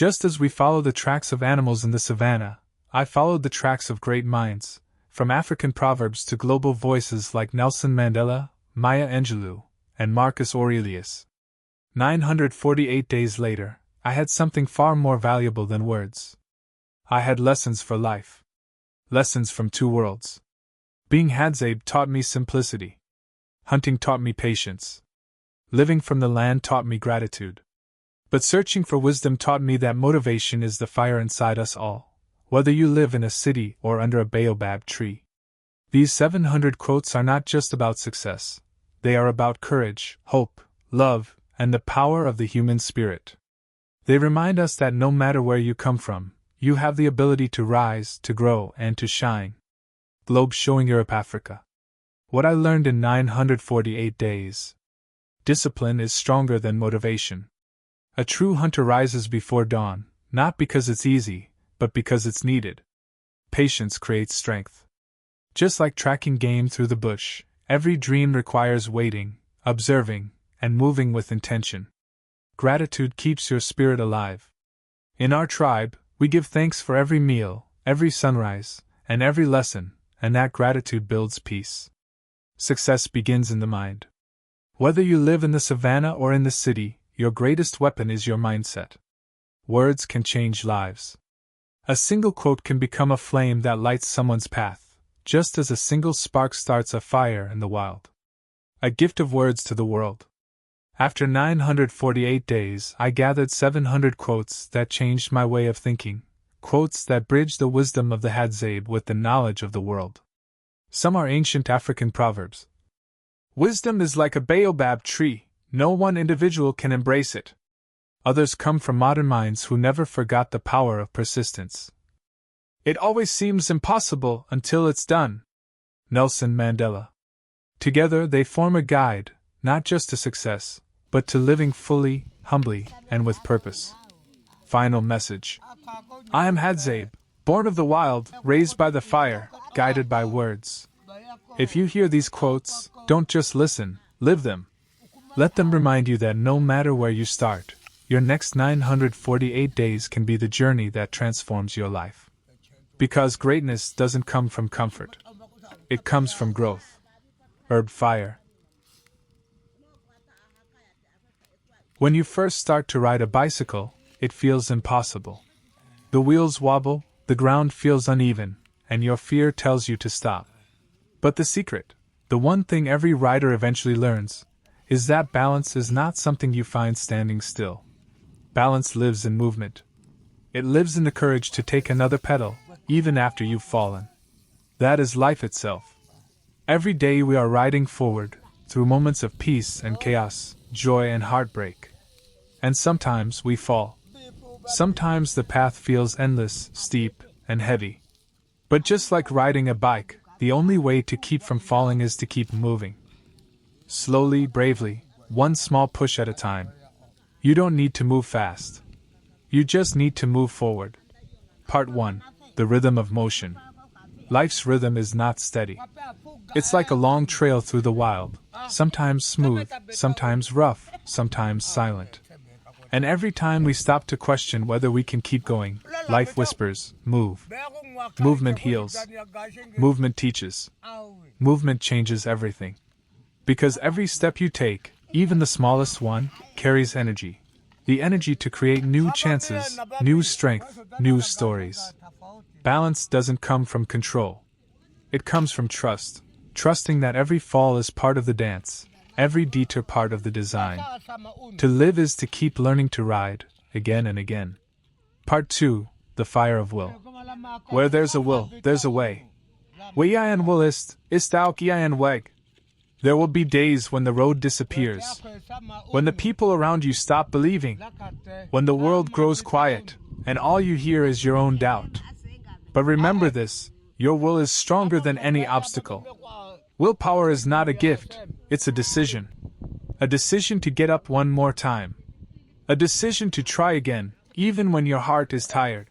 Just as we follow the tracks of animals in the savannah, I followed the tracks of great minds, from African proverbs to global voices like Nelson Mandela, Maya Angelou, and Marcus Aurelius. 948 days later, I had something far more valuable than words. I had lessons for life. Lessons from two worlds. Being Hadzabe taught me simplicity. Hunting taught me patience. Living from the land taught me gratitude. But searching for wisdom taught me that motivation is the fire inside us all, whether you live in a city or under a baobab tree. These 700 quotes are not just about success. They are about courage, hope, love, and the power of the human spirit. They remind us that no matter where you come from, you have the ability to rise, to grow, and to shine. Globe showing Europe, Africa. What I learned in 948 days. Discipline is stronger than motivation. A true hunter rises before dawn, not because it's easy, but because it's needed. Patience creates strength. Just like tracking game through the bush, every dream requires waiting, observing, and moving with intention. Gratitude keeps your spirit alive. In our tribe, we give thanks for every meal, every sunrise, and every lesson, and that gratitude builds peace. Success begins in the mind. Whether you live in the savannah or in the city, your greatest weapon is your mindset. Words can change lives. A single quote can become a flame that lights someone's path, just as a single spark starts a fire in the wild. A gift of words to the world. After 948 days, I gathered 700 quotes that changed my way of thinking, quotes that bridge the wisdom of the Hadzabe with the knowledge of the world. Some are ancient African proverbs. Wisdom is like a baobab tree, no one individual can embrace it. Others come from modern minds who never forgot the power of persistence. It always seems impossible until it's done. Nelson Mandela. Together they form a guide, not just to success, but to living fully, humbly, and with purpose. Final message. I am Hadzabe, born of the wild, raised by the fire, guided by words. If you hear these quotes, don't just listen, live them. Let them remind you that no matter where you start, your next 948 days can be the journey that transforms your life. Because greatness doesn't come from comfort. It comes from growth. Herb Fire. When you first start to ride a bicycle, it feels impossible. The wheels wobble, the ground feels uneven, and your fear tells you to stop. But the secret, the one thing every rider eventually learns, is that balance is not something you find standing still. Balance lives in movement. It lives in the courage to take another pedal, even after you've fallen. That is life itself. Every day we are riding forward, through moments of peace and chaos, joy and heartbreak. And sometimes we fall. Sometimes the path feels endless, steep, and heavy. But just like riding a bike, the only way to keep from falling is to keep moving. Slowly, bravely, one small push at a time. You don't need to move fast. You just need to move forward. Part 1. The rhythm of motion. Life's rhythm is not steady. It's like a long trail through the wild, sometimes smooth, sometimes rough, sometimes silent. And every time we stop to question whether we can keep going, life whispers, move. Movement heals. Movement teaches. Movement changes everything. Because every step you take, even the smallest one, carries energy. The energy to create new chances, new strength, new stories. Balance doesn't come from control. It comes from trust, trusting that every fall is part of the dance, every detour part of the design. To live is to keep learning to ride, again and again. Part 2. The Fire of Will. Where there's a will, there's a way. Wie ein Will ist auch ein Weg. There will be days when the road disappears, when the people around you stop believing, when the world grows quiet, and all you hear is your own doubt. But remember this, your will is stronger than any obstacle. Willpower is not a gift, it's a decision. A decision to get up one more time. A decision to try again, even when your heart is tired.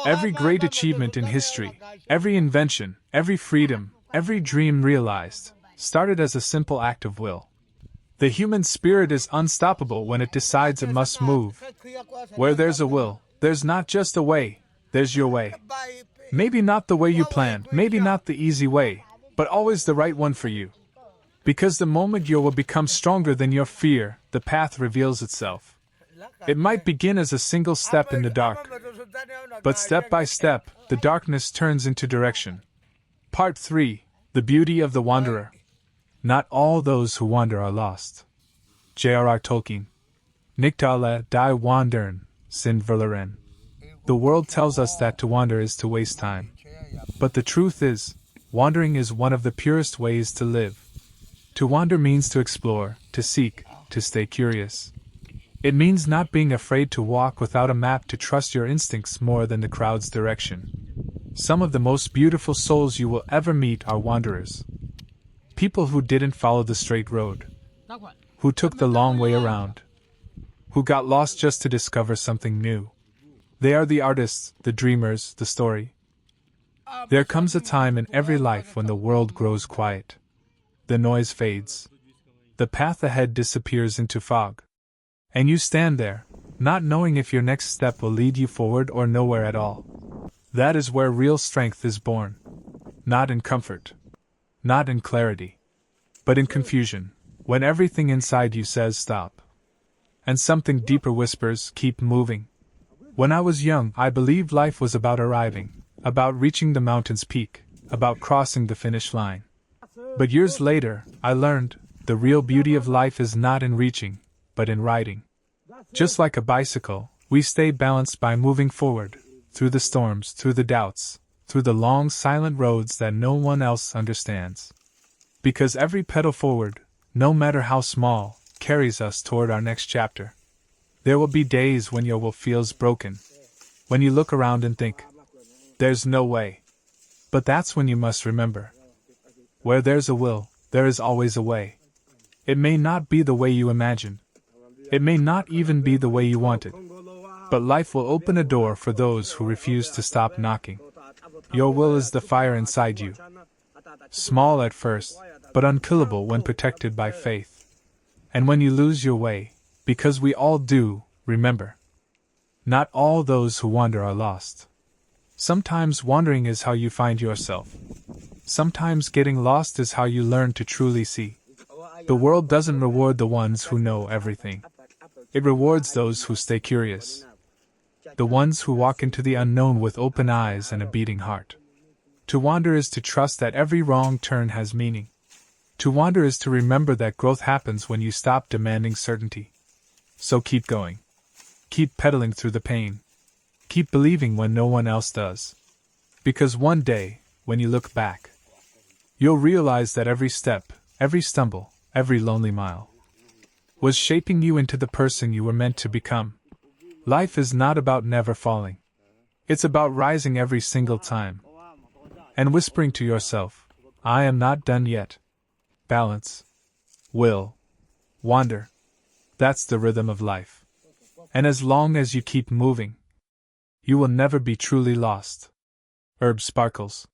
Every great achievement in history, every invention, every freedom, every dream realized, started as a simple act of will. The human spirit is unstoppable when it decides it must move. Where there's a will, There's not just a way, there's your way. Maybe not the way you planned, maybe not the easy way, but always the right one for you. Because the moment you will become stronger than your fear, the path reveals itself. It might begin as a single step in the dark, but step by step, the darkness turns into direction. Part 3. The Beauty of the Wanderer. Not all those who wander are lost. J.R.R. Tolkien. Nicht alle die wandern sind verloren. The world tells us that to wander is to waste time. But the truth is, wandering is one of the purest ways to live. To wander means to explore, to seek, to stay curious. It means not being afraid to walk without a map, to trust your instincts more than the crowd's direction. Some of the most beautiful souls you will ever meet are wanderers. People who didn't follow the straight road, who took the long way around, who got lost just to discover something new. They are the artists, the dreamers, the story. There comes a time in every life when the world grows quiet. The noise fades. The path ahead disappears into fog. And you stand there, not knowing if your next step will lead you forward or nowhere at all. That is where real strength is born. Not in comfort. Not in clarity. But in confusion, when everything inside you says stop. And something deeper whispers, keep moving. When I was young, I believed life was about arriving, about reaching the mountain's peak, about crossing the finish line. But years later, I learned, the real beauty of life is not in reaching, but in riding. Just like a bicycle, we stay balanced by moving forward, through the storms, through the doubts, through the long silent roads that no one else understands. Because every pedal forward, no matter how small, carries us toward our next chapter. There will be days when your will feels broken, when you look around and think, there's no way. But that's when you must remember, where there's a will, there is always a way. It may not be the way you imagined. It may not even be the way you wanted. But life will open a door for those who refuse to stop knocking. Your will is the fire inside you. Small at first, but unkillable when protected by faith. And when you lose your way, because we all do, remember, not all those who wander are lost. Sometimes wandering is how you find yourself. Sometimes getting lost is how you learn to truly see. The world doesn't reward the ones who know everything. It rewards those who stay curious. The ones who walk into the unknown with open eyes and a beating heart. To wander is to trust that every wrong turn has meaning. To wander is to remember that growth happens when you stop demanding certainty. So keep going. Keep pedaling through the pain. Keep believing when no one else does. Because one day, when you look back, you'll realize that every step, every stumble, every lonely mile was shaping you into the person you were meant to become. Life is not about never falling. It's about rising every single time. And whispering to yourself, I am not done yet. Balance. Will. Wander. That's the rhythm of life. And as long as you keep moving, you will never be truly lost. Herb Sparkles.